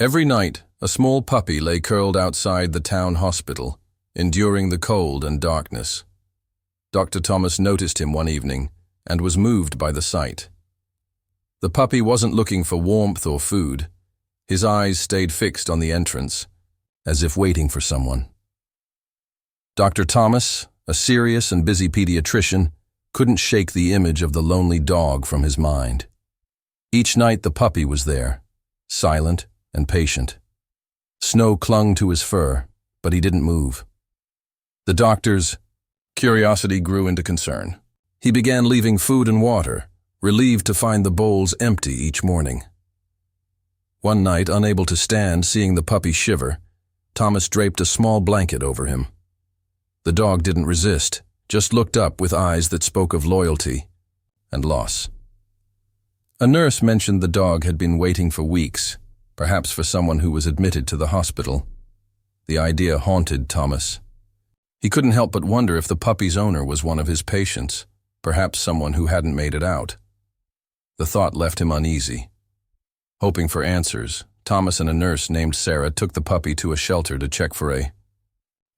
Every night, a small puppy lay curled outside the town hospital, enduring the cold and darkness. Dr. Thomas noticed him one evening and was moved by the sight. The puppy wasn't looking for warmth or food. His eyes stayed fixed on the entrance, as if waiting for someone. Dr. Thomas, a serious and busy pediatrician, couldn't shake the image of the lonely dog from his mind. Each night the puppy was there, silent and patient. Snow clung to his fur, but he didn't move. The doctor's curiosity grew into concern. He began leaving food and water, relieved to find the bowls empty each morning. One night, unable to stand, seeing the puppy shiver, Thomas draped a small blanket over him. The dog didn't resist, just looked up with eyes that spoke of loyalty and loss. A nurse mentioned the dog had been waiting for weeks, perhaps for someone who was admitted to the hospital. The idea haunted Thomas. He couldn't help but wonder if the puppy's owner was one of his patients, perhaps someone who hadn't made it out. The thought left him uneasy. Hoping for answers, Thomas and a nurse named Sarah took the puppy to a shelter to check for a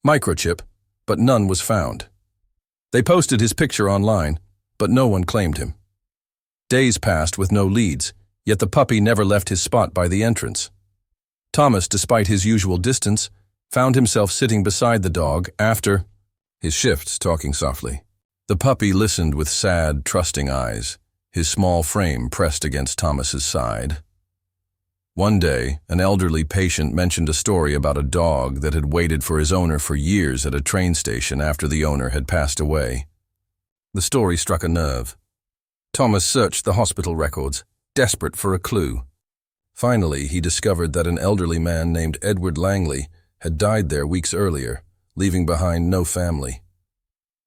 microchip, but none was found. They posted his picture online, but no one claimed him. Days passed with no leads, yet the puppy never left his spot by the entrance. Thomas, despite his usual distance, found himself sitting beside the dog after his shifts, talking softly. The puppy listened with sad, trusting eyes, his small frame pressed against Thomas's side. One day, an elderly patient mentioned a story about a dog that had waited for his owner for years at a train station after the owner had passed away. The story struck a nerve. Thomas searched the hospital records, desperate for a clue. Finally, he discovered that an elderly man named Edward Langley had died there weeks earlier, leaving behind no family.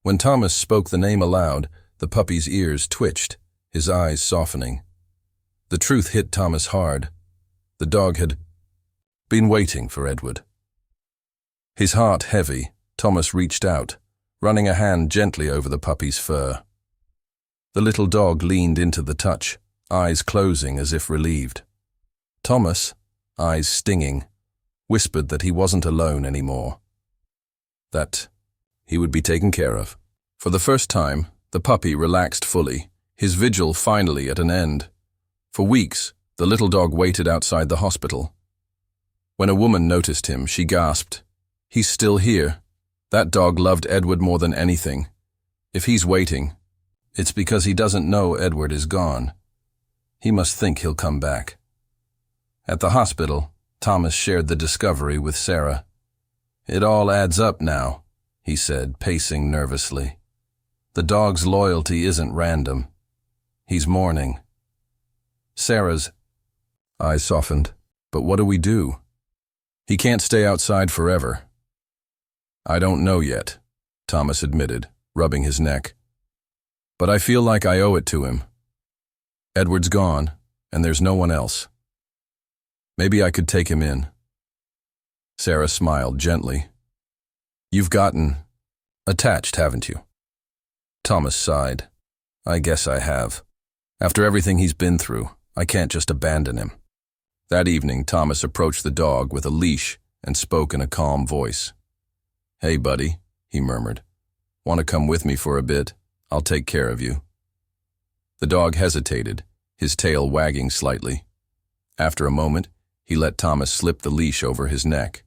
When Thomas spoke the name aloud, the puppy's ears twitched, his eyes softening. The truth hit Thomas hard. The dog had been waiting for Edward. His heart heavy, Thomas reached out, running a hand gently over the puppy's fur. The little dog leaned into the touch, eyes closing as if relieved. Thomas, eyes stinging, whispered that he wasn't alone anymore. That he would be taken care of. For the first time, the puppy relaxed fully, his vigil finally at an end. For weeks, the little dog waited outside the hospital. When a woman noticed him, she gasped, "He's still here. That dog loved Edward more than anything. If he's waiting, it's because he doesn't know Edward is gone. He must think he'll come back." At the hospital, Thomas shared the discovery with Sarah. "It all adds up now," he said, pacing nervously. "The dog's loyalty isn't random. He's mourning." Sarah's eyes softened. "But what do we do? He can't stay outside forever." "I don't know yet," Thomas admitted, rubbing his neck. "But I feel like I owe it to him. Edward's gone, and there's no one else. Maybe I could take him in." Sarah smiled gently. "You've gotten attached, haven't you?" Thomas sighed. "I guess I have. After everything he's been through, I can't just abandon him." That evening, Thomas approached the dog with a leash and spoke in a calm voice. "Hey, buddy," he murmured. "Want to come with me for a bit? I'll take care of you." The dog hesitated, his tail wagging slightly. After a moment, he let Thomas slip the leash over his neck.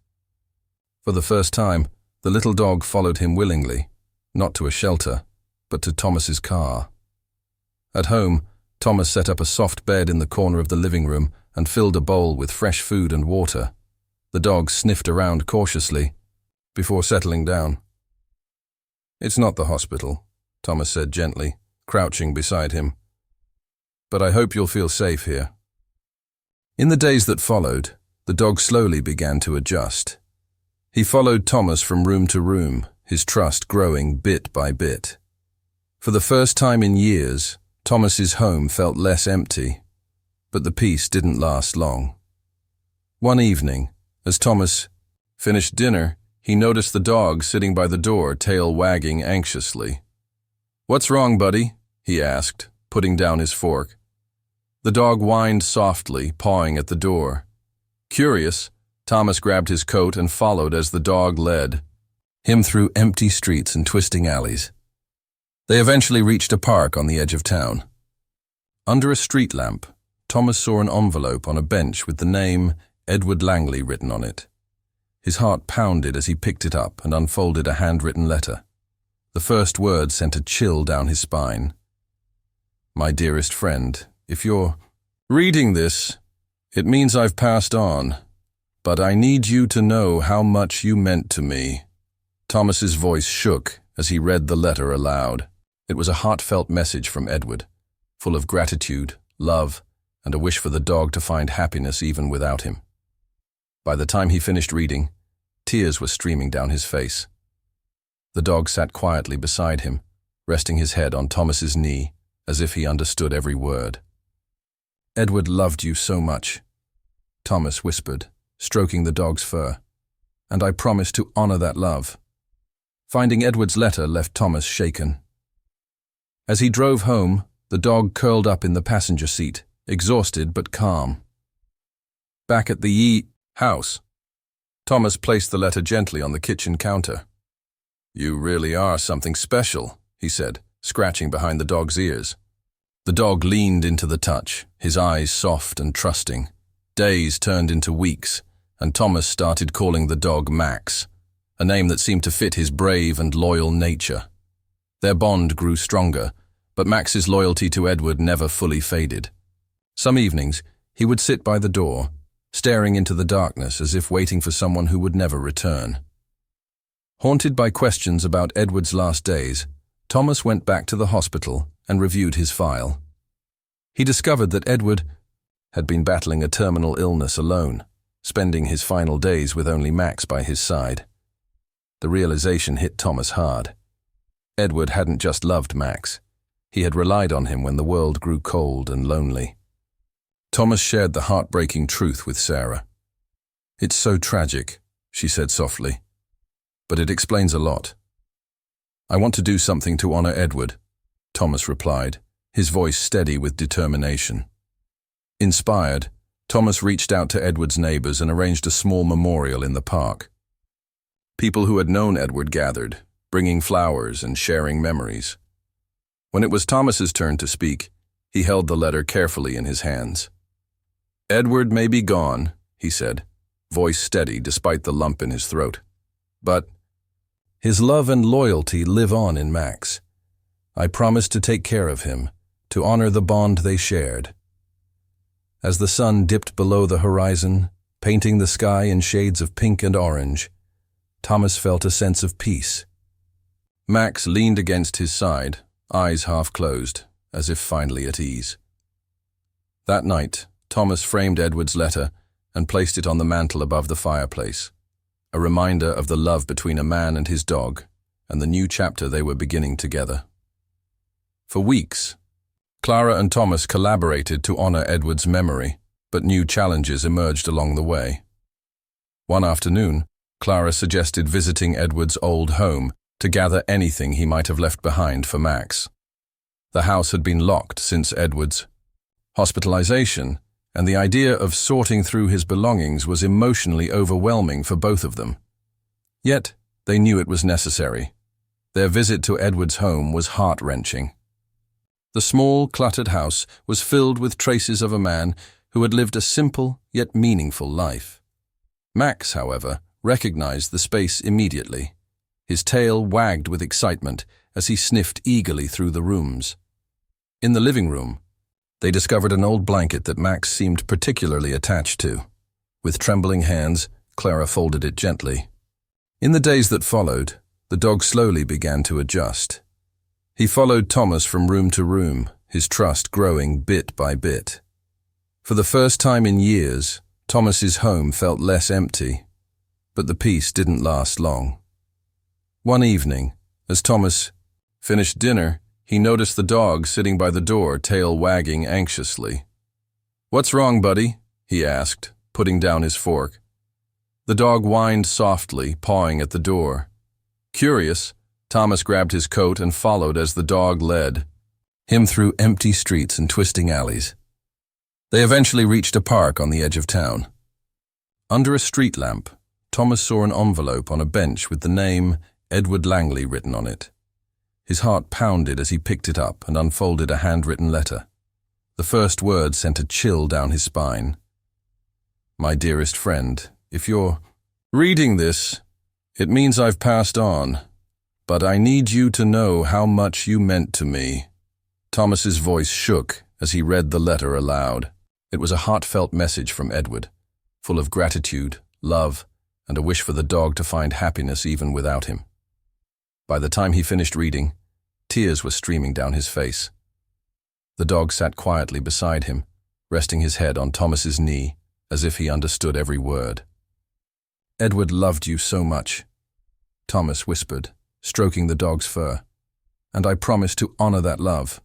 For the first time, the little dog followed him willingly, not to a shelter, but to Thomas's car. At home, Thomas set up a soft bed in the corner of the living room and filled a bowl with fresh food and water. The dog sniffed around cautiously before settling down. "It's not the hospital," Thomas said gently, crouching beside him. "But I hope you'll feel safe here." In the days that followed, the dog slowly began to adjust. He followed Thomas from room to room, his trust growing bit by bit. For the first time in years, Thomas's home felt less empty, but the peace didn't last long. One evening, as Thomas finished dinner, he noticed the dog sitting by the door, tail wagging anxiously. "What's wrong, buddy?" he asked, putting down his fork. The dog whined softly, pawing at the door. Curious, Thomas grabbed his coat and followed as the dog led him through empty streets and twisting alleys. They eventually reached a park on the edge of town. Under a street lamp, Thomas saw an envelope on a bench with the name Edward Langley written on it. His heart pounded as he picked it up and unfolded a handwritten letter. The first word sent a chill down his spine. My dearest friend, if you're reading this, it means I've passed on, but I need you to know how much you meant to me. Thomas's voice shook as he read the letter aloud. It was a heartfelt message from Edward, full of gratitude, love, and a wish for the dog to find happiness even without him. By the time he finished reading, tears were streaming down his face. The dog sat quietly beside him, resting his head on Thomas's knee, as if he understood every word. Edward loved you so much, Thomas whispered, stroking the dog's fur, and I promise to honor that love. Finding Edward's letter left Thomas shaken. As he drove home, the dog curled up in the passenger seat, exhausted but calm. Back at the house, Thomas placed the letter gently on the kitchen counter. You really are something special, he said, scratching behind the dog's ears. The dog leaned into the touch, his eyes soft and trusting. Days turned into weeks, and Thomas started calling the dog Max, a name that seemed to fit his brave and loyal nature. Their bond grew stronger, but Max's loyalty to Edward never fully faded. Some evenings, he would sit by the door, staring into the darkness as if waiting for someone who would never return. Haunted by questions about Edward's last days, Thomas went back to the hospital and reviewed his file. He discovered that Edward had been battling a terminal illness alone, spending his final days with only Max by his side. The realization hit Thomas hard. Edward hadn't just loved Max. He had relied on him when the world grew cold and lonely. Thomas shared the heartbreaking truth with Sarah. It's so tragic, she said softly, but it explains a lot. I want to do something to honor Edward, Thomas replied, his voice steady with determination. Inspired, Thomas reached out to Edward's neighbors and arranged a small memorial in the park. People who had known Edward gathered, bringing flowers and sharing memories. When it was Thomas's turn to speak, he held the letter carefully in his hands. Edward may be gone, he said, voice steady despite the lump in his throat. But his love and loyalty live on in Max. I promise to take care of him, to honor the bond they shared. As the sun dipped below the horizon, painting the sky in shades of pink and orange, Thomas felt a sense of peace. Max leaned against his side, eyes half closed, as if finally at ease. That night, Thomas framed Edward's letter and placed it on the mantel above the fireplace, a reminder of the love between a man and his dog and the new chapter they were beginning together. For weeks, Clara and Thomas collaborated to honor Edward's memory, but new challenges emerged along the way. One afternoon, Clara suggested visiting Edward's old home to gather anything he might have left behind for Max. The house had been locked since Edward's hospitalization, and the idea of sorting through his belongings was emotionally overwhelming for both of them. Yet, they knew it was necessary. Their visit to Edward's home was heart-wrenching. The small, cluttered house was filled with traces of a man who had lived a simple yet meaningful life. Max, however, recognized the space immediately. His tail wagged with excitement as he sniffed eagerly through the rooms. In the living room, they discovered an old blanket that Max seemed particularly attached to. With trembling hands, Clara folded it gently. In the days that followed, the dog slowly began to adjust. He followed Thomas from room to room, his trust growing bit by bit. For the first time in years, Thomas's home felt less empty, but the peace didn't last long. One evening, as Thomas finished dinner, he noticed the dog sitting by the door, tail wagging anxiously. "What's wrong, buddy?" he asked, putting down his fork. The dog whined softly, pawing at the door. Curious, Thomas grabbed his coat and followed as the dog led him through empty streets and twisting alleys. They eventually reached a park on the edge of town. Under a street lamp, Thomas saw an envelope on a bench with the name Edward Langley written on it. His heart pounded as he picked it up and unfolded a handwritten letter. The first word sent a chill down his spine. My dearest friend, if you're reading this, it means I've passed on, but I need you to know how much you meant to me. Thomas's voice shook as he read the letter aloud. It was a heartfelt message from Edward, full of gratitude, love, and a wish for the dog to find happiness even without him. By the time he finished reading, tears were streaming down his face. The dog sat quietly beside him, resting his head on Thomas's knee, as if he understood every word. Edward loved you so much, Thomas whispered, stroking the dog's fur, and I promise to honor that love.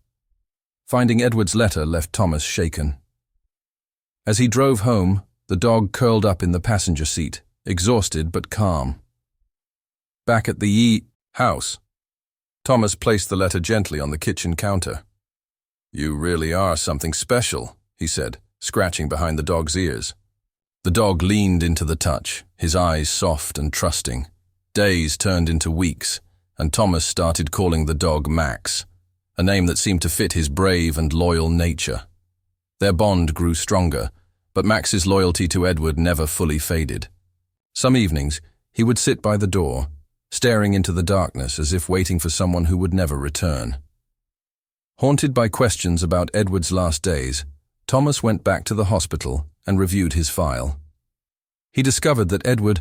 Finding Edward's letter left Thomas shaken. As he drove home, the dog curled up in the passenger seat, exhausted but calm. Back at the house, Thomas placed the letter gently on the kitchen counter. You really are something special, he said, scratching behind the dog's ears. The dog leaned into the touch, his eyes soft and trusting. Days turned into weeks, and Thomas started calling the dog Max, a name that seemed to fit his brave and loyal nature. Their bond grew stronger, but Max's loyalty to Edward never fully faded. Some evenings, he would sit by the door, staring into the darkness as if waiting for someone who would never return. Haunted by questions about Edward's last days, Thomas went back to the hospital and reviewed his file. He discovered that Edward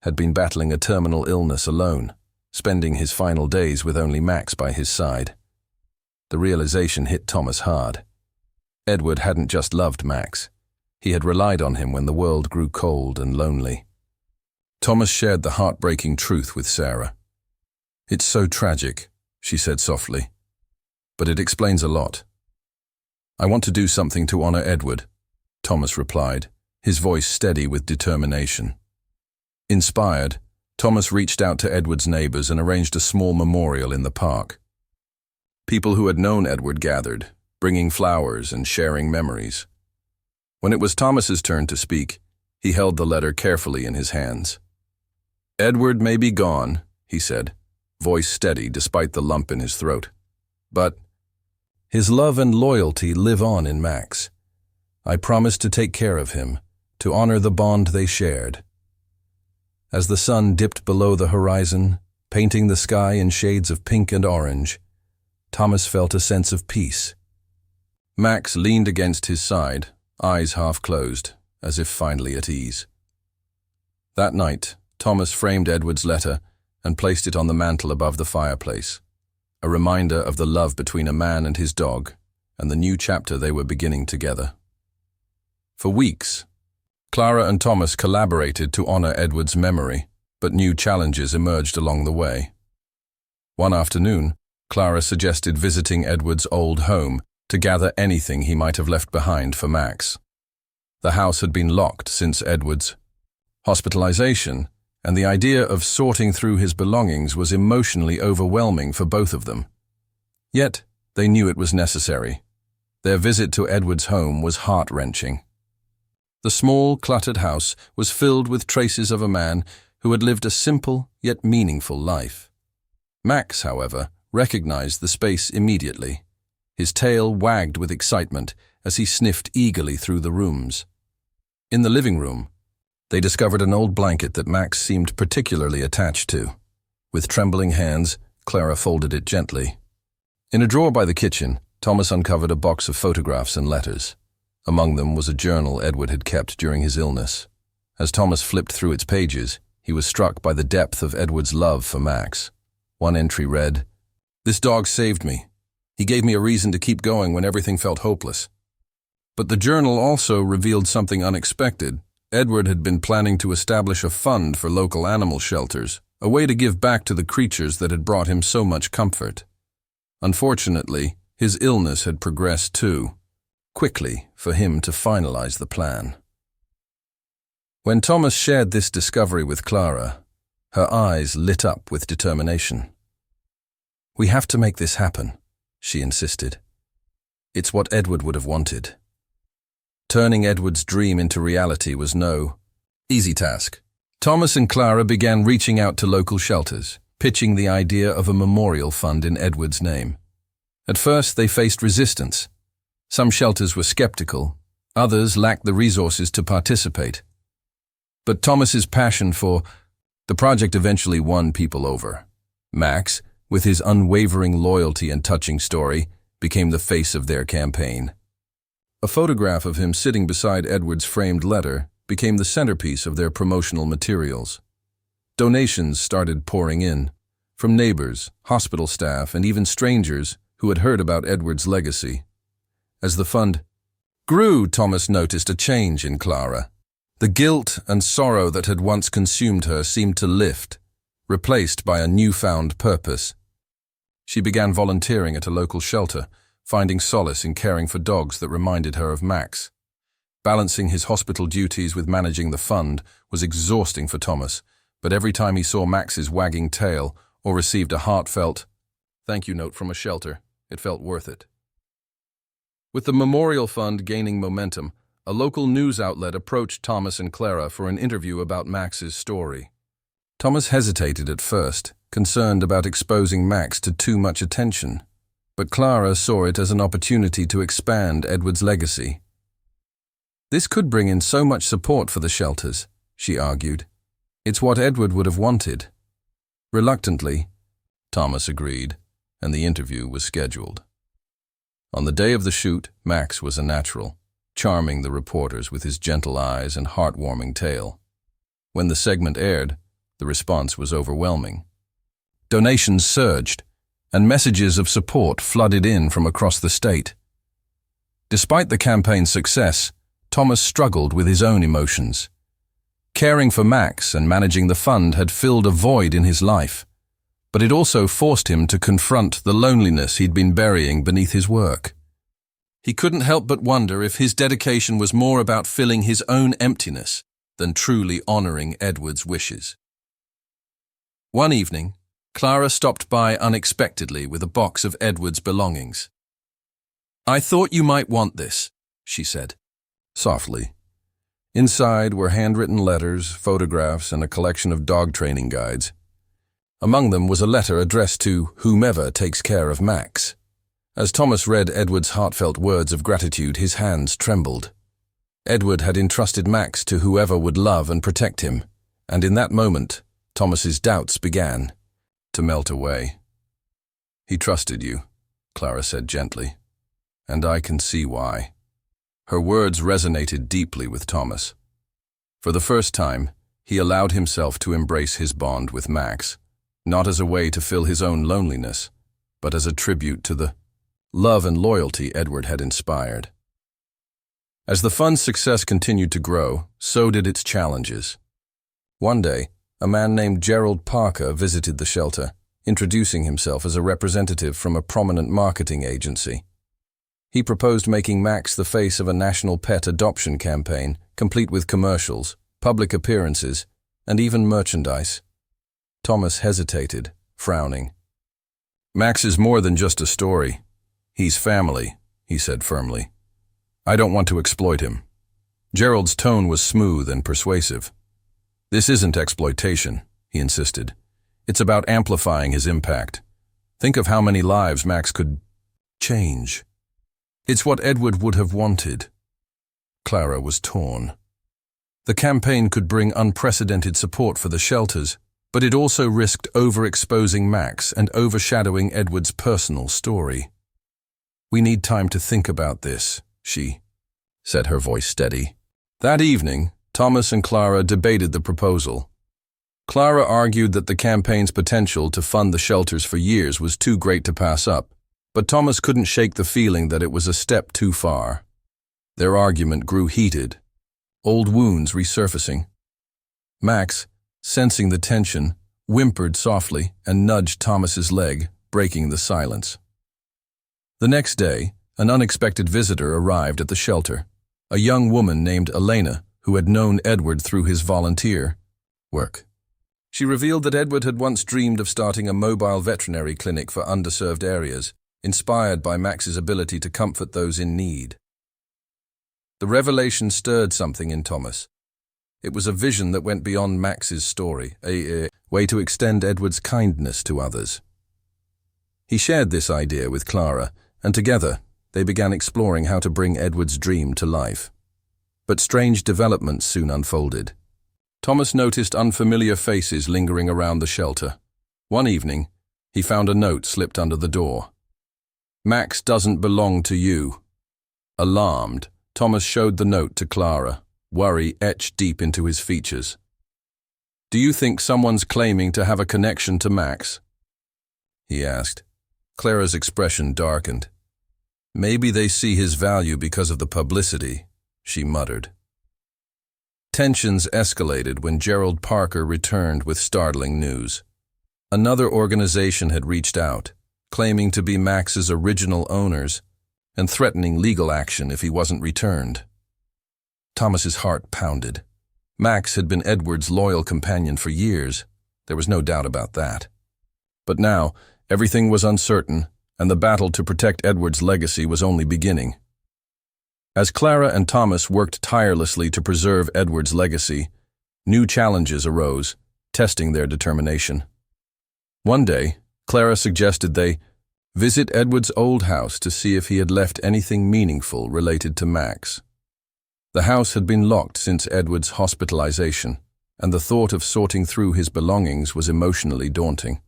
had been battling a terminal illness alone, spending his final days with only Max by his side. The realization hit Thomas hard. Edward hadn't just loved Max. He had relied on him when the world grew cold and lonely. Thomas shared the heartbreaking truth with Sarah. It's so tragic, she said softly, but it explains a lot. I want to do something to honor Edward, Thomas replied, his voice steady with determination. Inspired, Thomas reached out to Edward's neighbors and arranged a small memorial in the park. People who had known Edward gathered, bringing flowers and sharing memories. When it was Thomas's turn to speak, he held the letter carefully in his hands. Edward may be gone, he said, voice steady despite the lump in his throat. But his love and loyalty live on in Max. I promise to take care of him, to honor the bond they shared. As the sun dipped below the horizon, painting the sky in shades of pink and orange, Thomas felt a sense of peace. Max leaned against his side, eyes half closed, as if finally at ease. That night, Thomas framed Edward's letter and placed it on the mantel above the fireplace, a reminder of the love between a man and his dog and the new chapter they were beginning together. For weeks, Clara and Thomas collaborated to honor Edward's memory, but new challenges emerged along the way. One afternoon, Clara suggested visiting Edward's old home to gather anything he might have left behind for Max. The house had been locked since Edward's hospitalization, and the idea of sorting through his belongings was emotionally overwhelming for both of them. Yet, they knew it was necessary. Their visit to Edward's home was heart-wrenching. The small, cluttered house was filled with traces of a man who had lived a simple yet meaningful life. Max, however, recognized the space immediately. His tail wagged with excitement as he sniffed eagerly through the rooms. In the living room, they discovered an old blanket that Max seemed particularly attached to. With trembling hands, Clara folded it gently. In a drawer by the kitchen, Thomas uncovered a box of photographs and letters. Among them was a journal Edward had kept during his illness. As Thomas flipped through its pages, he was struck by the depth of Edward's love for Max. One entry read, "This dog saved me. He gave me a reason to keep going when everything felt hopeless." But the journal also revealed something unexpected. Edward had been planning to establish a fund for local animal shelters, a way to give back to the creatures that had brought him so much comfort. Unfortunately, his illness had progressed too quickly for him to finalize the plan. When Thomas shared this discovery with Clara, her eyes lit up with determination. "We have to make this happen," she insisted. "It's what Edward would have wanted." Turning Edward's dream into reality was no Easy task. Thomas and Clara began reaching out to local shelters, pitching the idea of a memorial fund in Edward's name. At first, they faced resistance. Some shelters were skeptical, others lacked the resources to participate. But Thomas's passion for the project eventually won people over. Max, with his unwavering loyalty and touching story, became the face of their campaign. A photograph of him sitting beside Edward's framed letter became the centerpiece of their promotional materials. Donations started pouring in, from neighbors, hospital staff, and even strangers who had heard about Edward's legacy. As the fund grew, Thomas noticed a change in Clara. The guilt and sorrow that had once consumed her seemed to lift, replaced by a newfound purpose. She began volunteering at a local shelter, finding solace in caring for dogs that reminded her of Max. Balancing his hospital duties with managing the fund was exhausting for Thomas, but every time he saw Max's wagging tail or received a heartfelt thank you note from a shelter, it felt worth it. With the memorial fund gaining momentum, a local news outlet approached Thomas and Clara for an interview about Max's story. Thomas hesitated at first, concerned about exposing Max to too much attention, but Clara saw it as an opportunity to expand Edward's legacy. This could bring in so much support for the shelters, she argued. It's what Edward would have wanted. Reluctantly, Thomas agreed, and the interview was scheduled. On the day of the shoot, Max was a natural, charming the reporters with his gentle eyes and heartwarming tale. When the segment aired, the response was overwhelming. Donations surged, and messages of support flooded in from across the state. Despite the campaign's success, Thomas struggled with his own emotions. Caring for Max and managing the fund had filled a void in his life, but it also forced him to confront the loneliness he'd been burying beneath his work. He couldn't help but wonder if his dedication was more about filling his own emptiness than truly honoring Edward's wishes. One evening, Clara stopped by unexpectedly with a box of Edward's belongings. "I thought you might want this," she said, softly. Inside were handwritten letters, photographs, and a collection of dog training guides. Among them was a letter addressed to whomever takes care of Max. As Thomas read Edward's heartfelt words of gratitude, his hands trembled. Edward had entrusted Max to whoever would love and protect him, and in that moment, Thomas's doubts began to melt away. "He trusted you," Clara said gently, "and I can see why." Her words resonated deeply with Thomas. For the first time, he allowed himself to embrace his bond with Max, not as a way to fill his own loneliness, but as a tribute to the love and loyalty Edward had inspired. As the fund's success continued to grow, so did its challenges. One day, a man named Gerald Parker visited the shelter, introducing himself as a representative from a prominent marketing agency. He proposed making Max the face of a national pet adoption campaign, complete with commercials, public appearances, and even merchandise. Thomas hesitated, frowning. "Max is more than just a story. He's family," he said firmly. "I don't want to exploit him." Gerald's tone was smooth and persuasive. "This isn't exploitation," he insisted. "It's about amplifying his impact. Think of how many lives Max could change. It's what Edward would have wanted." Clara was torn. The campaign could bring unprecedented support for the shelters, but it also risked overexposing Max and overshadowing Edward's personal story. "We need time to think about this," she said, her voice steady. That evening, Thomas and Clara debated the proposal. Clara argued that the campaign's potential to fund the shelters for years was too great to pass up, but Thomas couldn't shake the feeling that it was a step too far. Their argument grew heated, old wounds resurfacing. Max, sensing the tension, whimpered softly and nudged Thomas's leg, breaking the silence. The next day, an unexpected visitor arrived at the shelter, a young woman named Elena who had known Edward through his volunteer work. She revealed that Edward had once dreamed of starting a mobile veterinary clinic for underserved areas, inspired by Max's ability to comfort those in need. The revelation stirred something in Thomas. It was a vision that went beyond Max's story, a way to extend Edward's kindness to others. He shared this idea with Clara, and together they began exploring how to bring Edward's dream to life. But strange developments soon unfolded. Thomas noticed unfamiliar faces lingering around the shelter. One evening, he found a note slipped under the door. "Max doesn't belong to you." Alarmed, Thomas showed the note to Clara, worry etched deep into his features. "Do you think someone's claiming to have a connection to Max?" he asked. Clara's expression darkened. "Maybe they see his value because of the publicity," she muttered. Tensions escalated when Gerald Parker returned with startling news. Another organization had reached out, claiming to be Max's original owners and threatening legal action if he wasn't returned. Thomas's heart pounded. Max had been Edward's loyal companion for years. There was no doubt about that. But now, everything was uncertain, and the battle to protect Edward's legacy was only beginning. As Clara and Thomas worked tirelessly to preserve Edward's legacy, new challenges arose, testing their determination. One day, Clara suggested they visit Edward's old house to see if he had left anything meaningful related to Max. The house had been locked since Edward's hospitalization, and the thought of sorting through his belongings was emotionally daunting.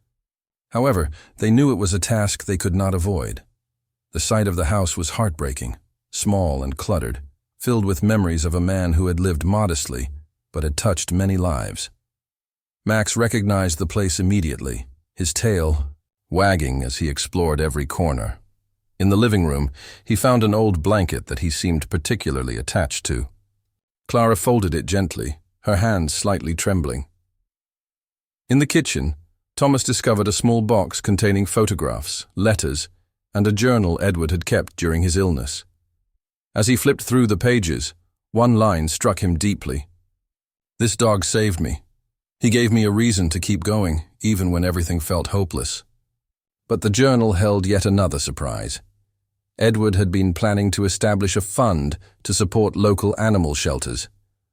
However, they knew it was a task they could not avoid. The sight of the house was heartbreaking, small and cluttered, filled with memories of a man who had lived modestly but had touched many lives. Max recognized the place immediately, his tail wagging as he explored every corner. In the living room, he found an old blanket that he seemed particularly attached to. Clara folded it gently, her hands slightly trembling. In the kitchen, Thomas discovered a small box containing photographs, letters, and a journal Edward had kept during his illness. As he flipped through the pages, one line struck him deeply. "This dog saved me. He gave me a reason to keep going, even when everything felt hopeless." But the journal held yet another surprise. Edward had been planning to establish a fund to support local animal shelters,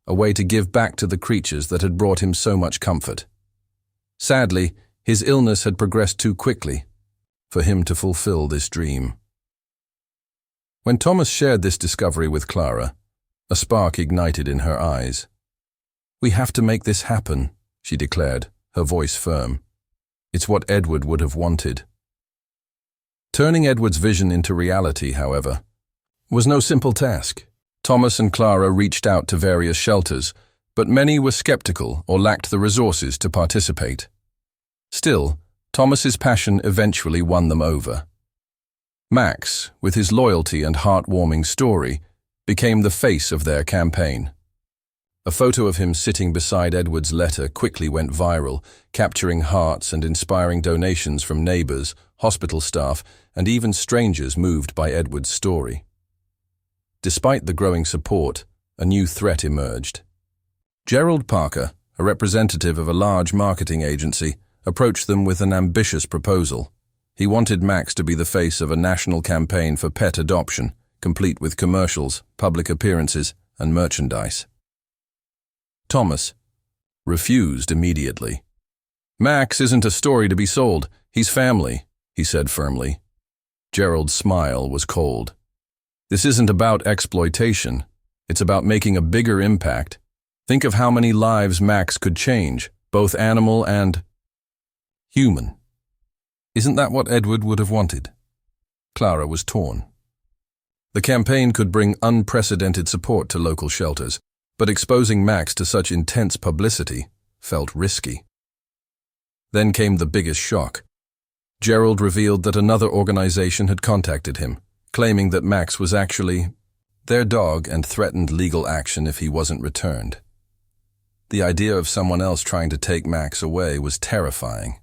a way to give back to the creatures that had brought him so much comfort. Sadly, his illness had progressed too quickly for him to fulfill this dream. When Thomas shared this discovery with Clara, a spark ignited in her eyes. "We have to make this happen," she declared, her voice firm. "It's what Edward would have wanted." Turning Edward's vision into reality, however, was no simple task. Thomas and Clara reached out to various shelters, but many were skeptical or lacked the resources to participate. Still, Thomas's passion eventually won them over. Max, with his loyalty and heartwarming story, became the face of their campaign. A photo of him sitting beside Edward's letter quickly went viral, capturing hearts and inspiring donations from neighbors, hospital staff, and even strangers moved by Edward's story. Despite the growing support, a new threat emerged. Gerald Parker, a representative of a large marketing agency, approached them with an ambitious proposal. He wanted Max to be the face of a national campaign for pet adoption, complete with commercials, public appearances, and merchandise. Thomas refused immediately. "Max isn't a story to be sold. He's family," he said firmly. Gerald's smile was cold. "This isn't about exploitation. It's about making a bigger impact. Think of how many lives Max could change, both animal and human. Isn't that what Edward would have wanted?" Clara was torn. The campaign could bring unprecedented support to local shelters, but exposing Max to such intense publicity felt risky. Then came the biggest shock. Gerald revealed that another organization had contacted him, claiming that Max was actually their dog and threatened legal action if he wasn't returned. The idea of someone else trying to take Max away was terrifying.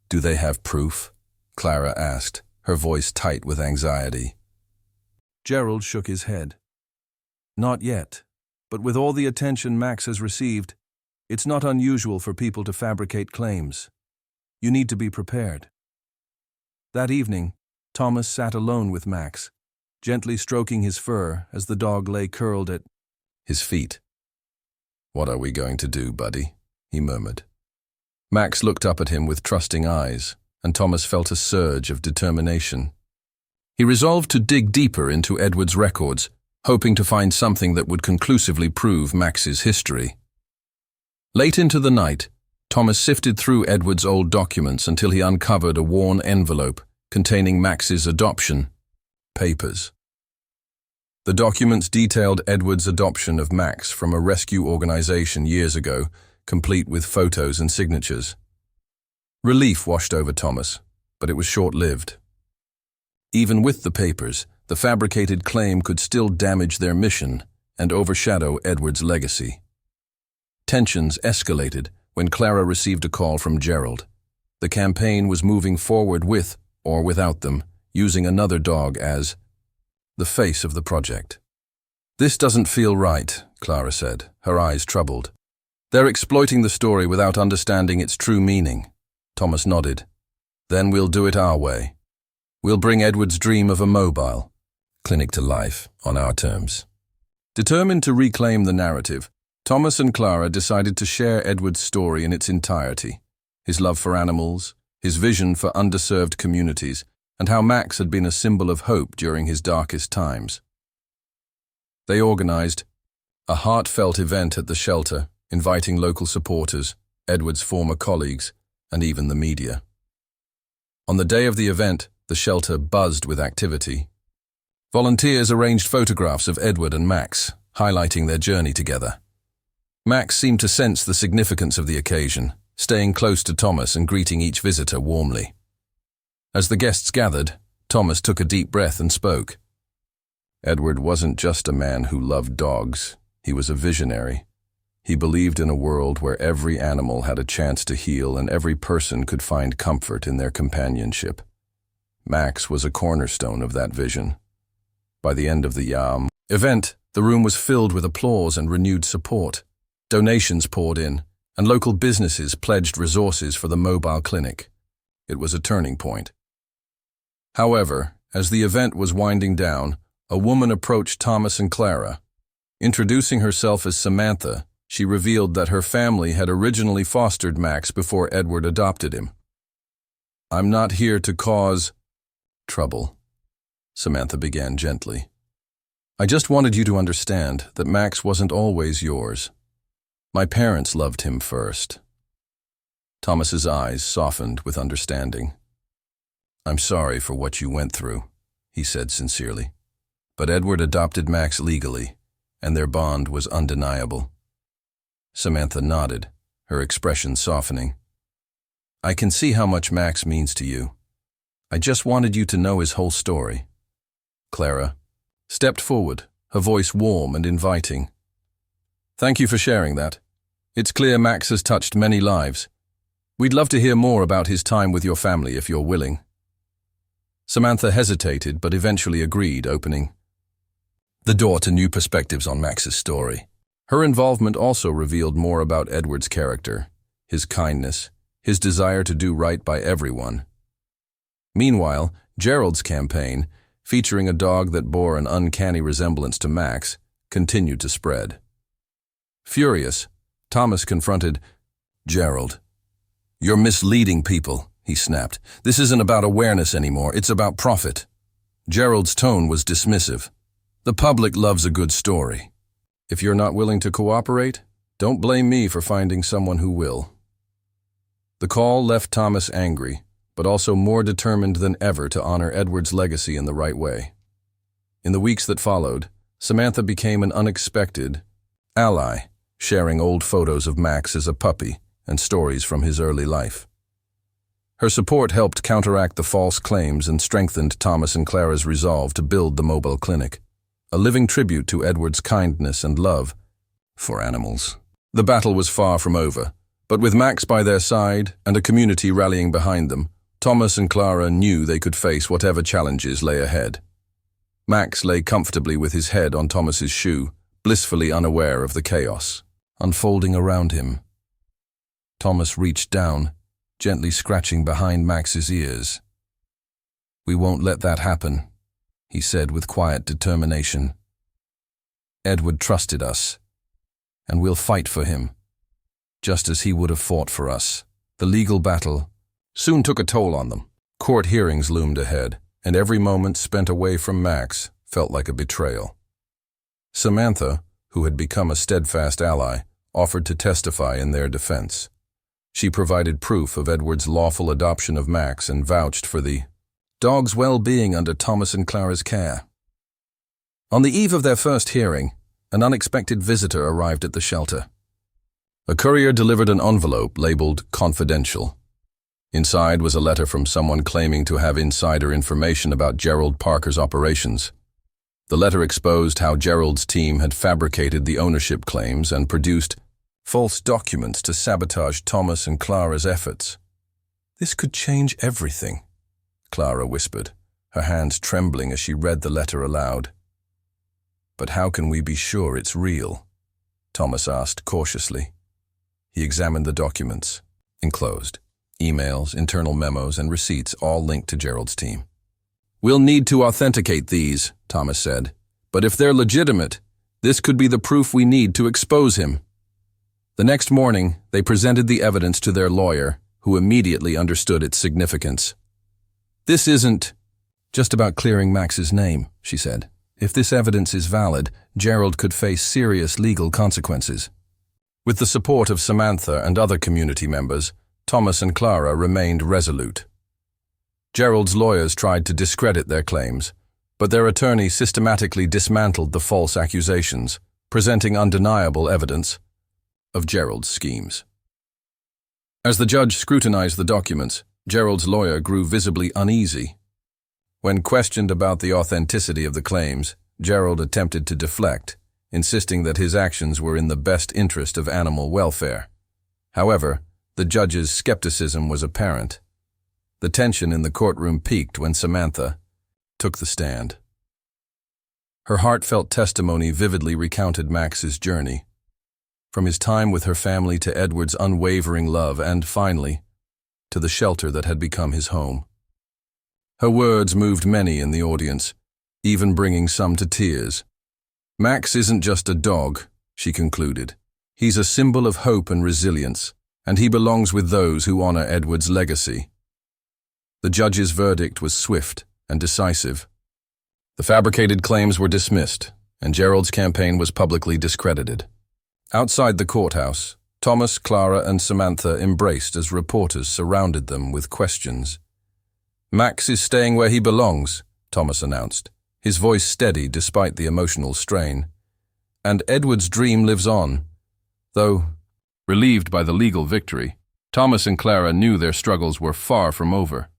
"Do they have proof?" Clara asked, her voice tight with anxiety. Gerald shook his head. "Not yet, but with all the attention Max has received, it's not unusual for people to fabricate claims. You need to be prepared." That evening, Thomas sat alone with Max, gently stroking his fur as the dog lay curled at his feet. "What are we going to do, buddy?" he murmured. Max looked up at him with trusting eyes, and Thomas felt a surge of determination. He resolved to dig deeper into Edward's records, hoping to find something that would conclusively prove Max's history. Late into the night, Thomas sifted through Edward's old documents until he uncovered a worn envelope containing Max's adoption papers. The documents detailed Edward's adoption of Max from a rescue organization years ago, complete with photos and signatures. Relief washed over Thomas, but it was short-lived. Even with the papers, the fabricated claim could still damage their mission and overshadow Edward's legacy. Tensions escalated when Clara received a call from Gerald. The campaign was moving forward with, or without them, using another dog as the face of the project. "This doesn't feel right," Clara said, her eyes troubled. "They're exploiting the story without understanding its true meaning." Thomas nodded. "Then we'll do it our way. We'll bring Edward's dream of a mobile clinic to life on our terms." Determined to reclaim the narrative, Thomas and Clara decided to share Edward's story in its entirety: his love for animals, his vision for underserved communities, and how Max had been a symbol of hope during his darkest times. They organized a heartfelt event at the shelter, inviting local supporters, Edward's former colleagues, and even the media. On the day of the event, the shelter buzzed with activity. Volunteers arranged photographs of Edward and Max, highlighting their journey together. Max seemed to sense the significance of the occasion, staying close to Thomas and greeting each visitor warmly. As the guests gathered, Thomas took a deep breath and spoke. Edward wasn't just a man who loved dogs, he was a visionary. He believed in a world where every animal had a chance to heal and every person could find comfort in their companionship. Max was a cornerstone of that vision. By the end of the event, the room was filled with applause and renewed support. Donations poured in, and local businesses pledged resources for the mobile clinic. It was a turning point. However, as the event was winding down, a woman approached Thomas and Clara. Introducing herself as Samantha, she revealed that her family had originally fostered Max before Edward adopted him. "I'm not here to cause trouble," Samantha began gently. "I just wanted you to understand that Max wasn't always yours. My parents loved him first." Thomas's eyes softened with understanding. "I'm sorry for what you went through," he said sincerely. "But Edward adopted Max legally, and their bond was undeniable." Samantha nodded, her expression softening. "I can see how much Max means to you. I just wanted you to know his whole story." Clara stepped forward, her voice warm and inviting. "Thank you for sharing that. It's clear Max has touched many lives. We'd love to hear more about his time with your family if you're willing." Samantha hesitated but eventually agreed, opening the door to new perspectives on Max's story. Her involvement also revealed more about Edward's character, his kindness, his desire to do right by everyone. Meanwhile, Gerald's campaign, featuring a dog that bore an uncanny resemblance to Max, continued to spread. Furious, Thomas confronted Gerald. "You're misleading people," he snapped. "This isn't about awareness anymore, it's about profit." Gerald's tone was dismissive. "The public loves a good story. If you're not willing to cooperate, don't blame me for finding someone who will." The call left Thomas angry, but also more determined than ever to honor Edward's legacy in the right way. In the weeks that followed, Samantha became an unexpected ally, sharing old photos of Max as a puppy and stories from his early life. Her support helped counteract the false claims and strengthened Thomas and Clara's resolve to build the mobile clinic, a living tribute to Edward's kindness and love for animals. The battle was far from over, but with Max by their side and a community rallying behind them, Thomas and Clara knew they could face whatever challenges lay ahead. Max lay comfortably with his head on Thomas's shoe, blissfully unaware of the chaos unfolding around him. Thomas reached down, gently scratching behind Max's ears. "We won't let that happen," he said with quiet determination. "Edward trusted us, and we'll fight for him, just as he would have fought for us. The legal battle soon took a toll on them. Court hearings loomed ahead, and every moment spent away from Max felt like a betrayal. Samantha, who had become a steadfast ally, offered to testify in their defense. She provided proof of Edward's lawful adoption of Max and vouched for the dog's well-being under Thomas and Clara's care. On the eve of their first hearing, an unexpected visitor arrived at the shelter. A courier delivered an envelope labeled "Confidential." Inside was a letter from someone claiming to have insider information about Gerald Parker's operations. The letter exposed how Gerald's team had fabricated the ownership claims and produced false documents to sabotage Thomas and Clara's efforts. "This could change everything," Clara whispered, her hands trembling as she read the letter aloud. "But how can we be sure it's real?" Thomas asked cautiously. He examined the documents, enclosed. Emails, internal memos, and receipts all linked to Gerald's team. "We'll need to authenticate these," Thomas said. "But if they're legitimate, this could be the proof we need to expose him." The next morning, they presented the evidence to their lawyer, who immediately understood its significance. "This isn't just about clearing Max's name," she said. "If this evidence is valid, Gerald could face serious legal consequences." With the support of Samantha and other community members, Thomas and Clara remained resolute. Gerald's lawyers tried to discredit their claims, but their attorney systematically dismantled the false accusations, presenting undeniable evidence of Gerald's schemes. As the judge scrutinized the documents, Gerald's lawyer grew visibly uneasy. When questioned about the authenticity of the claims, Gerald attempted to deflect, insisting that his actions were in the best interest of animal welfare. However, the judge's skepticism was apparent. The tension in the courtroom peaked when Samantha took the stand. Her heartfelt testimony vividly recounted Max's journey, from his time with her family to Edward's unwavering love and, finally, to the shelter that had become his home. Her words moved many in the audience, even bringing some to tears. "Max isn't just a dog," she concluded. "He's a symbol of hope and resilience, and he belongs with those who honor Edward's legacy." The judge's verdict was swift and decisive. The fabricated claims were dismissed, and Gerald's campaign was publicly discredited. Outside the courthouse, Thomas, Clara, and Samantha embraced as reporters surrounded them with questions. "Max is staying where he belongs," Thomas announced, his voice steady despite the emotional strain. "And Edward's dream lives on." Though relieved by the legal victory, Thomas and Clara knew their struggles were far from over.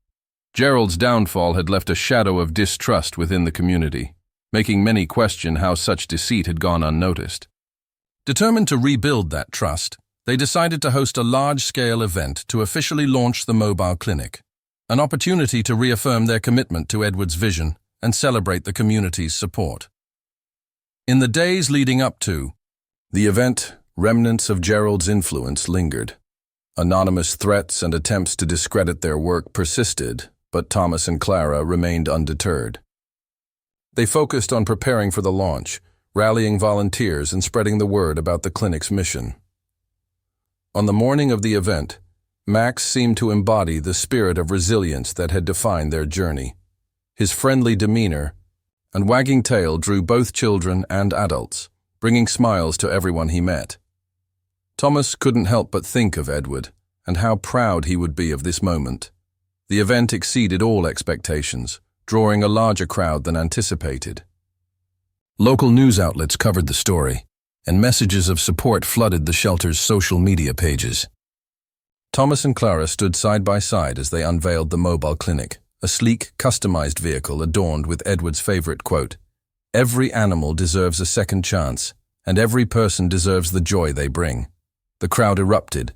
Gerald's downfall had left a shadow of distrust within the community, making many question how such deceit had gone unnoticed. Determined to rebuild that trust, they decided to host a large-scale event to officially launch the mobile clinic, an opportunity to reaffirm their commitment to Edward's vision and celebrate the community's support. In the days leading up to the event, remnants of Gerald's influence lingered. Anonymous threats and attempts to discredit their work persisted, but Thomas and Clara remained undeterred. They focused on preparing for the launch, rallying volunteers and spreading the word about the clinic's mission. On the morning of the event, Max seemed to embody the spirit of resilience that had defined their journey. His friendly demeanor and wagging tail drew both children and adults, bringing smiles to everyone he met. Thomas couldn't help but think of Edward and how proud he would be of this moment. The event exceeded all expectations, drawing a larger crowd than anticipated. Local news outlets covered the story, and messages of support flooded the shelter's social media pages. Thomas and Clara stood side by side as they unveiled the mobile clinic, a sleek, customized vehicle adorned with Edward's favorite quote, "Every animal deserves a second chance, and every person deserves the joy they bring." The crowd erupted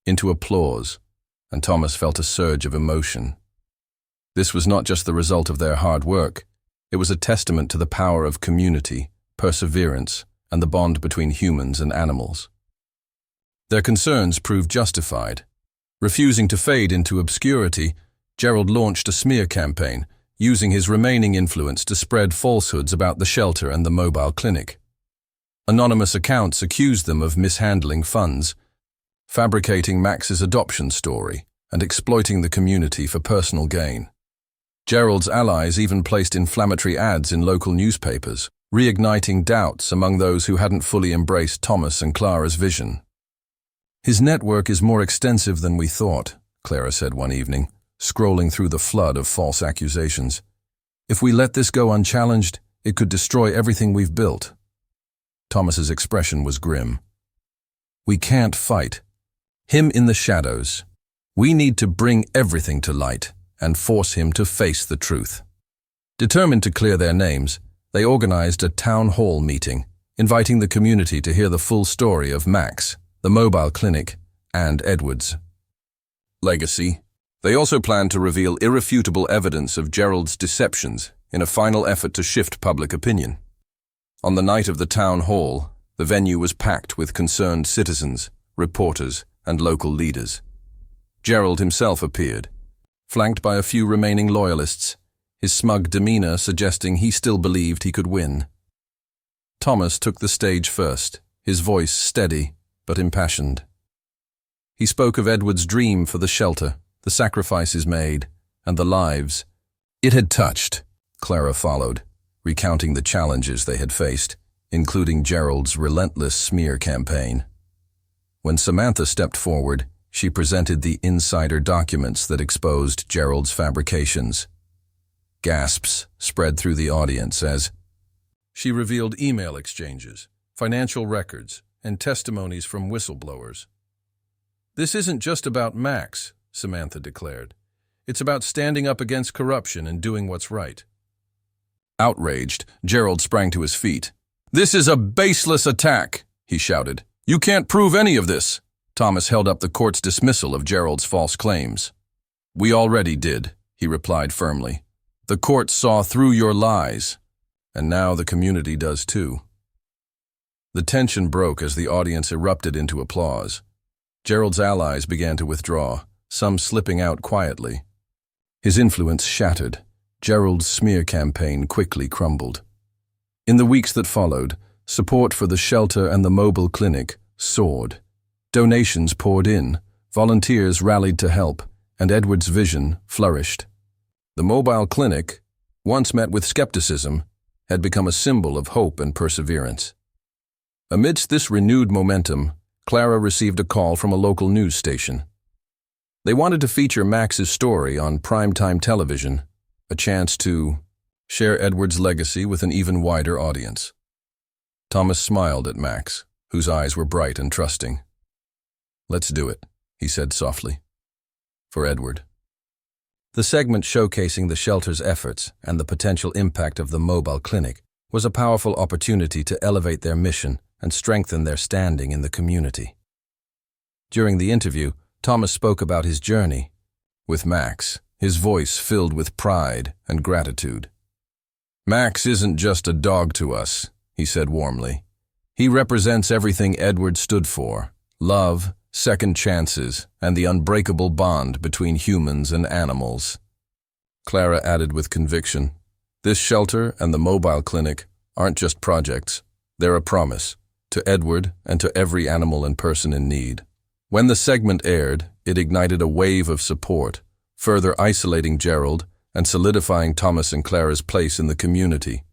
into applause, and Thomas felt a surge of emotion. This was not just the result of their hard work, it was a testament to the power of community, perseverance, and the bond between humans and animals. Their concerns proved justified. Refusing to fade into obscurity, Gerald launched a smear campaign, using his remaining influence to spread falsehoods about the shelter and the mobile clinic. Anonymous accounts accused them of mishandling funds, fabricating Max's adoption story, and exploiting the community for personal gain. Gerald's allies even placed inflammatory ads in local newspapers, reigniting doubts among those who hadn't fully embraced Thomas and Clara's vision. "His network is more extensive than we thought," Clara said one evening, scrolling through the flood of false accusations. "If we let this go unchallenged, it could destroy everything we've built." Thomas's expression was grim. "We can't fight him in the shadows. We need to bring everything to light and force him to face the truth." Determined to clear their names, they organized a town hall meeting, inviting the community to hear the full story of Max, the mobile clinic, and Edward's legacy. They also planned to reveal irrefutable evidence of Gerald's deceptions in a final effort to shift public opinion. On the night of the town hall, the venue was packed with concerned citizens, reporters, and local leaders. Gerald himself appeared, flanked by a few remaining loyalists, his smug demeanor suggesting he still believed he could win. Thomas took the stage first, his voice steady but impassioned. He spoke of Edward's dream for the shelter, the sacrifices made, and the lives it had touched. Clara followed, recounting the challenges they had faced, including Gerald's relentless smear campaign. When Samantha stepped forward, she presented the insider documents that exposed Gerald's fabrications. Gasps spread through the audience as she revealed email exchanges, financial records, and testimonies from whistleblowers. "This isn't just about Max," Samantha declared. "It's about standing up against corruption and doing what's right." Outraged, Gerald sprang to his feet. "This is a baseless attack," he shouted. "You can't prove any of this." Thomas held up the court's dismissal of Gerald's false claims. "We already did," he replied firmly. "The court saw through your lies, and now the community does too." The tension broke as the audience erupted into applause. Gerald's allies began to withdraw, some slipping out quietly. His influence shattered. Gerald's smear campaign quickly crumbled. In the weeks that followed, support for the shelter and the mobile clinic soared. Donations poured in, volunteers rallied to help, and Edward's vision flourished. The mobile clinic, once met with skepticism, had become a symbol of hope and perseverance. Amidst this renewed momentum, Clara received a call from a local news station. They wanted to feature Max's story on primetime television, a chance to share Edward's legacy with an even wider audience. Thomas smiled at Max, whose eyes were bright and trusting. "Let's do it," he said softly. "For Edward." The segment showcasing the shelter's efforts and the potential impact of the mobile clinic was a powerful opportunity to elevate their mission and strengthen their standing in the community. During the interview, Thomas spoke about his journey with Max, his voice filled with pride and gratitude. "Max isn't just a dog to us," he said warmly. "He represents everything Edward stood for: love, second chances, and the unbreakable bond between humans and animals." Clara added with conviction, "This shelter and the mobile clinic aren't just projects, they're a promise, to Edward and to every animal and person in need." When the segment aired, it ignited a wave of support, further isolating Gerald and solidifying Thomas and Clara's place in the community.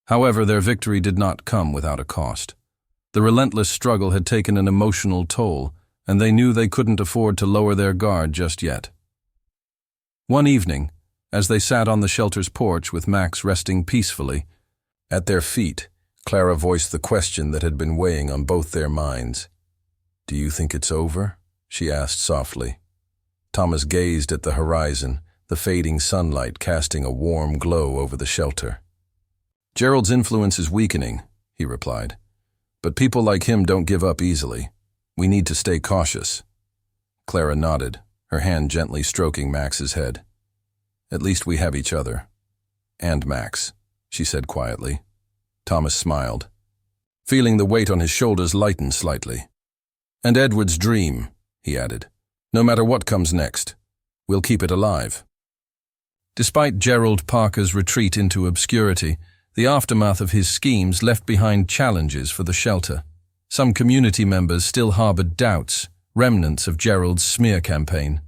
However, their victory did not come without a cost. The relentless struggle had taken an emotional toll, and they knew they couldn't afford to lower their guard just yet. One evening, as they sat on the shelter's porch with Max resting peacefully at their feet, Clara voiced the question that had been weighing on both their minds. "Do you think it's over?" she asked softly. Thomas gazed at the horizon, the fading sunlight casting a warm glow over the shelter. "Gerald's influence is weakening," he replied. "But people like him don't give up easily. We need to stay cautious." Clara nodded, her hand gently stroking Max's head. "At least we have each other. And Max," she said quietly. Thomas smiled, feeling the weight on his shoulders lighten slightly. "And Edward's dream," he added. "No matter what comes next, we'll keep it alive." Despite Gerald Parker's retreat into obscurity, The aftermath of his schemes left behind challenges for the shelter. Some community members still harbored doubts, remnants of Gerald's smear campaign.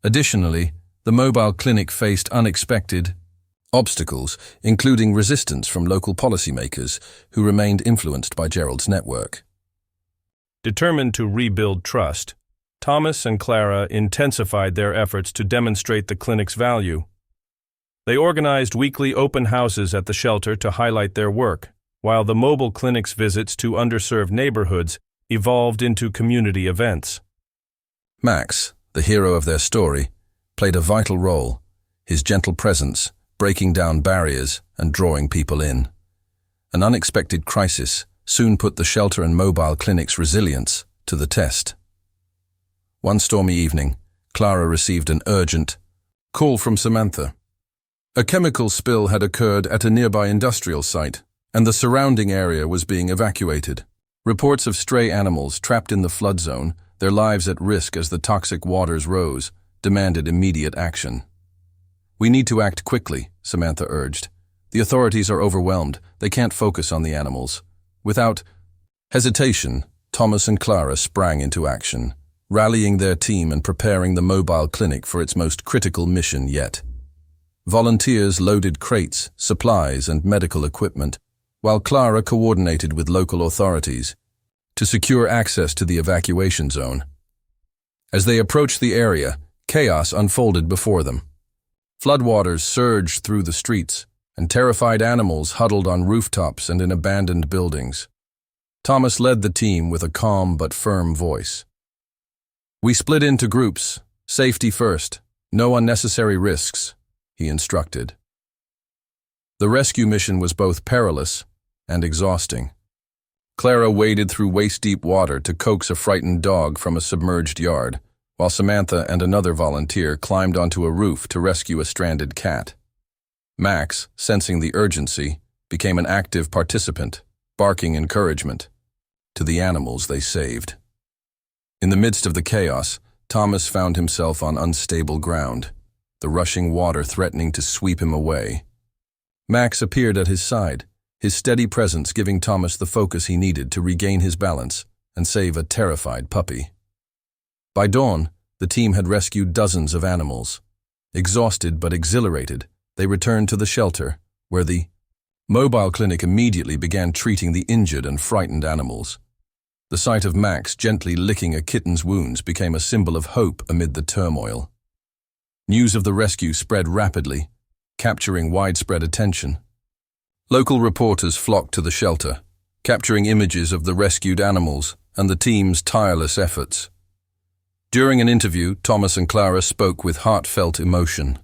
Additionally, the mobile clinic faced unexpected obstacles, including resistance from local policymakers who remained influenced by Gerald's network. Determined to rebuild trust, Thomas and Clara intensified their efforts to demonstrate the clinic's value. They organized weekly open houses at the shelter to highlight their work, while the mobile clinic's visits to underserved neighborhoods evolved into community events. Max, the hero of their story, played a vital role, his gentle presence breaking down barriers and drawing people in. An unexpected crisis soon put the shelter and mobile clinic's resilience to the test. One stormy evening, Clara received an urgent call from Samantha. A chemical spill had occurred at a nearby industrial site, and the surrounding area was being evacuated. Reports of stray animals trapped in the flood zone, their lives at risk as the toxic waters rose, demanded immediate action. "We need to act quickly," Samantha urged. "The authorities are overwhelmed. They can't focus on the animals." Without hesitation, Thomas and Clara sprang into action, rallying their team and preparing the mobile clinic for its most critical mission yet. Volunteers loaded crates, supplies, and medical equipment, while Clara coordinated with local authorities to secure access to the evacuation zone. As they approached the area, chaos unfolded before them. Floodwaters surged through the streets, and terrified animals huddled on rooftops and in abandoned buildings. Thomas led the team with a calm but firm voice. "We split into groups, safety first, no unnecessary risks," he instructed. The rescue mission was both perilous and exhausting. Clara waded through waist-deep water to coax a frightened dog from a submerged yard, while Samantha and another volunteer climbed onto a roof to rescue a stranded cat. Max, sensing the urgency, became an active participant, barking encouragement to the animals they saved. In the midst of the chaos, Thomas found himself on unstable ground, the rushing water threatening to sweep him away. Max appeared at his side, his steady presence giving Thomas the focus he needed to regain his balance and save a terrified puppy. By dawn, the team had rescued dozens of animals. Exhausted but exhilarated, they returned to the shelter, where the mobile clinic immediately began treating the injured and frightened animals. The sight of Max gently licking a kitten's wounds became a symbol of hope amid the turmoil. News of the rescue spread rapidly, capturing widespread attention. Local reporters flocked to the shelter, capturing images of the rescued animals and the team's tireless efforts. During an interview, Thomas and Clara spoke with heartfelt emotion.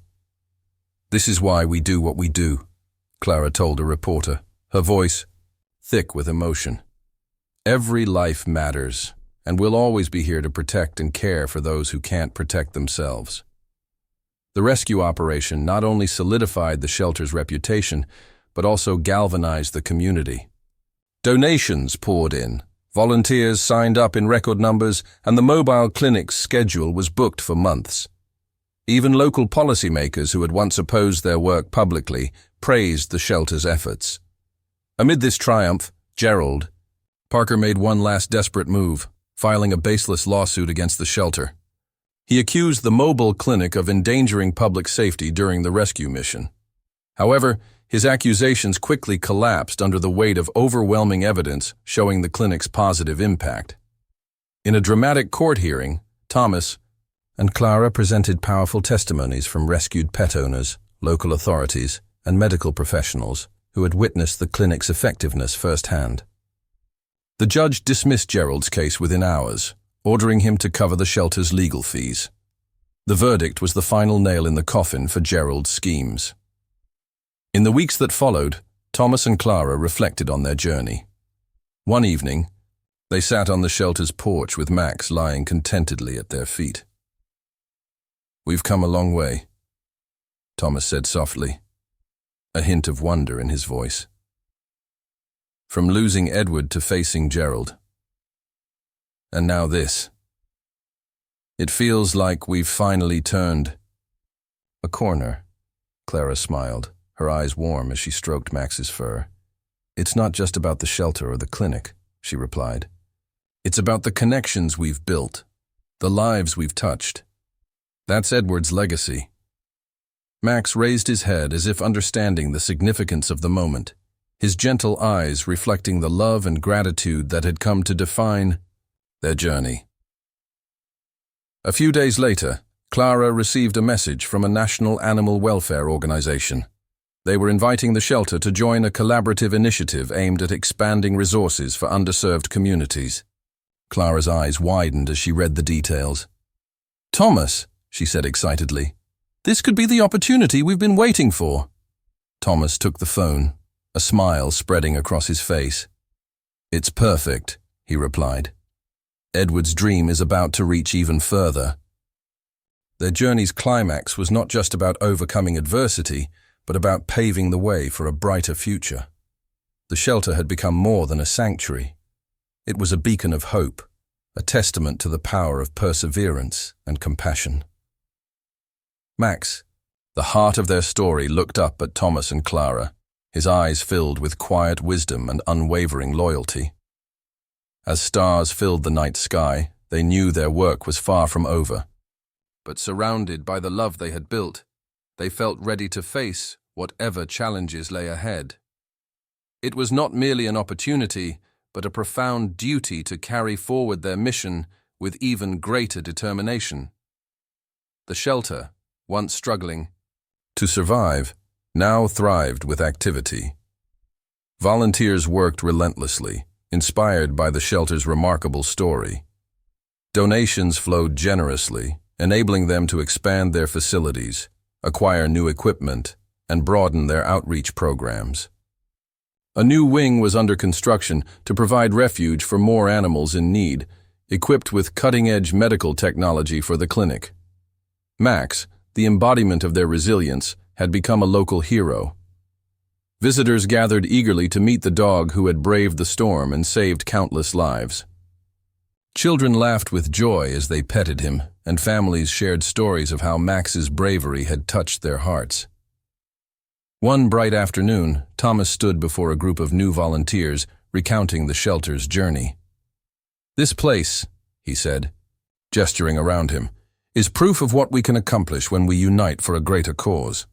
"This is why we do what we do," Clara told a reporter, her voice thick with emotion. "Every life matters, and we'll always be here to protect and care for those who can't protect themselves." The rescue operation not only solidified the shelter's reputation, but also galvanized the community. Donations poured in, volunteers signed up in record numbers, and the mobile clinic's schedule was booked for months. Even local policymakers who had once opposed their work publicly praised the shelter's efforts. Amid this triumph, Parker made one last desperate move, filing a baseless lawsuit against the shelter. He accused the mobile clinic of endangering public safety during the rescue mission. However, his accusations quickly collapsed under the weight of overwhelming evidence showing the clinic's positive impact. In a dramatic court hearing, Thomas and Clara presented powerful testimonies from rescued pet owners, local authorities, and medical professionals who had witnessed the clinic's effectiveness firsthand. The judge dismissed Gerald's case within hours, ordering him to cover the shelter's legal fees. The verdict was the final nail in the coffin for Gerald's schemes. In the weeks that followed, Thomas and Clara reflected on their journey. One evening, they sat on the shelter's porch with Max lying contentedly at their feet. "We've come a long way," Thomas said softly, a hint of wonder in his voice. "From losing Edward to facing Gerald. And now this. It feels like we've finally turned a corner," Clara smiled, her eyes warm as she stroked Max's fur. "It's not just about the shelter or the clinic," she replied. "It's about the connections we've built, the lives we've touched. That's Edward's legacy." Max raised his head as if understanding the significance of the moment, his gentle eyes reflecting the love and gratitude that had come to define their journey. A few days later, Clara received a message from a national animal welfare organization. They were inviting the shelter to join a collaborative initiative aimed at expanding resources for underserved communities. Clara's eyes widened as she read the details. "Thomas," she said excitedly, "this could be the opportunity we've been waiting for." Thomas took the phone, a smile spreading across his face. "It's perfect," he replied. "Edward's dream is about to reach even further." Their journey's climax was not just about overcoming adversity, but about paving the way for a brighter future. The shelter had become more than a sanctuary. It was a beacon of hope, a testament to the power of perseverance and compassion. Max, the heart of their story, looked up at Thomas and Clara, his eyes filled with quiet wisdom and unwavering loyalty. As stars filled the night sky, they knew their work was far from over. But surrounded by the love they had built, they felt ready to face whatever challenges lay ahead. It was not merely an opportunity, but a profound duty to carry forward their mission with even greater determination. The shelter, once struggling to survive, now thrived with activity. Volunteers worked relentlessly, inspired by the shelter's remarkable story. Donations flowed generously, enabling them to expand their facilities, acquire new equipment, and broaden their outreach programs. A new wing was under construction to provide refuge for more animals in need, equipped with cutting-edge medical technology for the clinic. Max, the embodiment of their resilience, had become a local hero. Visitors gathered eagerly to meet the dog who had braved the storm and saved countless lives. Children laughed with joy as they petted him, and families shared stories of how Max's bravery had touched their hearts. One bright afternoon, Thomas stood before a group of new volunteers, recounting the shelter's journey. "This place," he said, gesturing around him, "is proof of what we can accomplish when we unite for a greater cause.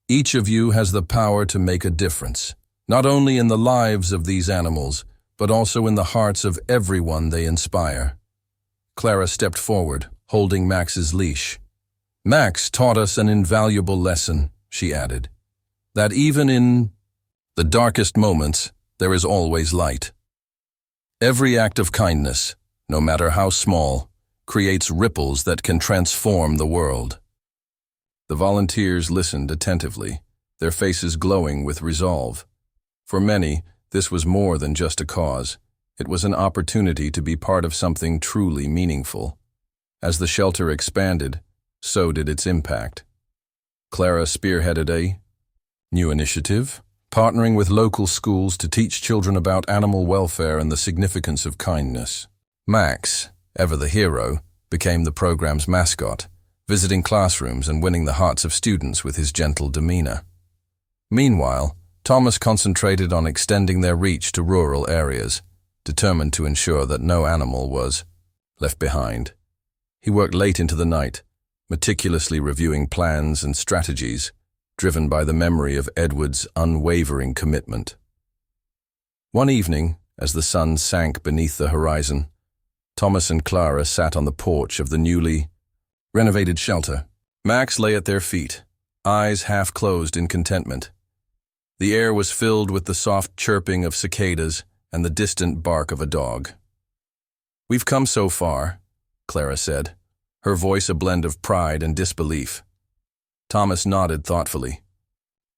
Each of you has the power to make a difference, not only in the lives of these animals, but also in the hearts of everyone they inspire." Clara stepped forward, holding Max's leash. "Max taught us an invaluable lesson," she added, "that even in the darkest moments, there is always light. Every act of kindness, no matter how small, creates ripples that can transform the world." The volunteers listened attentively, their faces glowing with resolve. For many, this was more than just a cause. It was an opportunity to be part of something truly meaningful. As the shelter expanded, so did its impact. Clara spearheaded a new initiative, partnering with local schools to teach children about animal welfare and the significance of kindness. Max, ever the hero, became the program's mascot, visiting classrooms and winning the hearts of students with his gentle demeanor. Meanwhile, Thomas concentrated on extending their reach to rural areas, determined to ensure that no animal was left behind. He worked late into the night, meticulously reviewing plans and strategies, driven by the memory of Edward's unwavering commitment. One evening, as the sun sank beneath the horizon, Thomas and Clara sat on the porch of the newly renovated shelter. Max lay at their feet, eyes half closed in contentment. The air was filled with the soft chirping of cicadas and the distant bark of a dog. "We've come so far," Clara said, her voice a blend of pride and disbelief. Thomas nodded thoughtfully.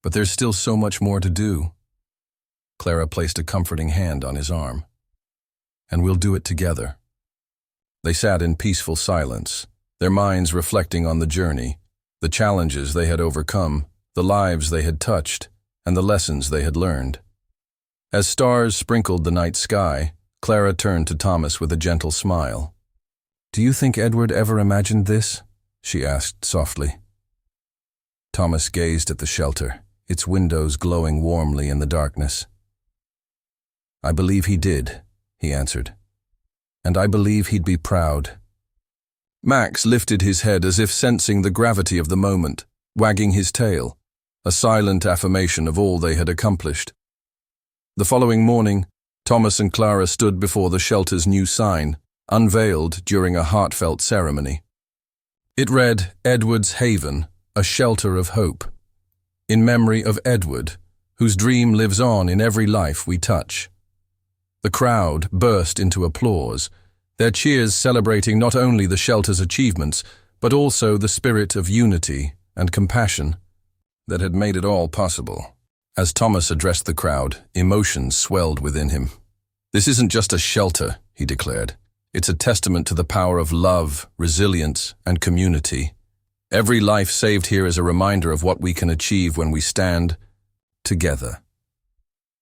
"But there's still so much more to do." Clara placed a comforting hand on his arm. "And we'll do it together." They sat in peaceful silence, their minds reflecting on the journey, the challenges they had overcome, the lives they had touched, and the lessons they had learned. As stars sprinkled the night sky, Clara turned to Thomas with a gentle smile. "Do you think Edward ever imagined this?" she asked softly. Thomas gazed at the shelter, its windows glowing warmly in the darkness. "I believe he did," he answered. "And I believe he'd be proud." Max lifted his head as if sensing the gravity of the moment, wagging his tail, a silent affirmation of all they had accomplished. The following morning, Thomas and Clara stood before the shelter's new sign, unveiled during a heartfelt ceremony. It read, "Edward's Haven, a shelter of hope," in memory of Edward, whose dream lives on in every life we touch. The crowd burst into applause, their cheers celebrating not only the shelter's achievements, but also the spirit of unity and compassion that had made it all possible. As Thomas addressed the crowd, emotions swelled within him. "This isn't just a shelter," he declared. "It's a testament to the power of love, resilience, and community. Every life saved here is a reminder of what we can achieve when we stand together."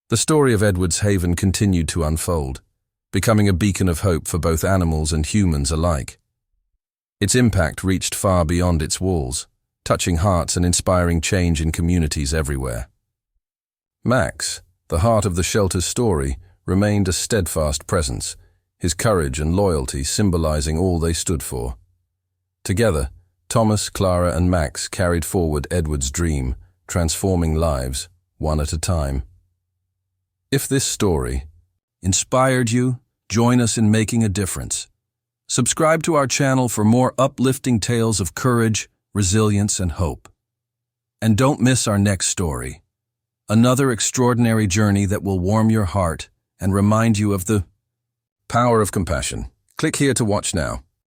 The story of Edward's Haven continued to unfold, becoming a beacon of hope for both animals and humans alike. Its impact reached far beyond its walls, touching hearts and inspiring change in communities everywhere. Max, the heart of the shelter's story, remained a steadfast presence, his courage and loyalty symbolizing all they stood for. Together, Thomas, Clara, and Max carried forward Edward's dream, transforming lives, one at a time. If this story inspired you, join us in making a difference. Subscribe to our channel for more uplifting tales of courage, resilience, and hope. And don't miss our next story, another extraordinary journey that will warm your heart and remind you of the power of compassion. Click here to watch now.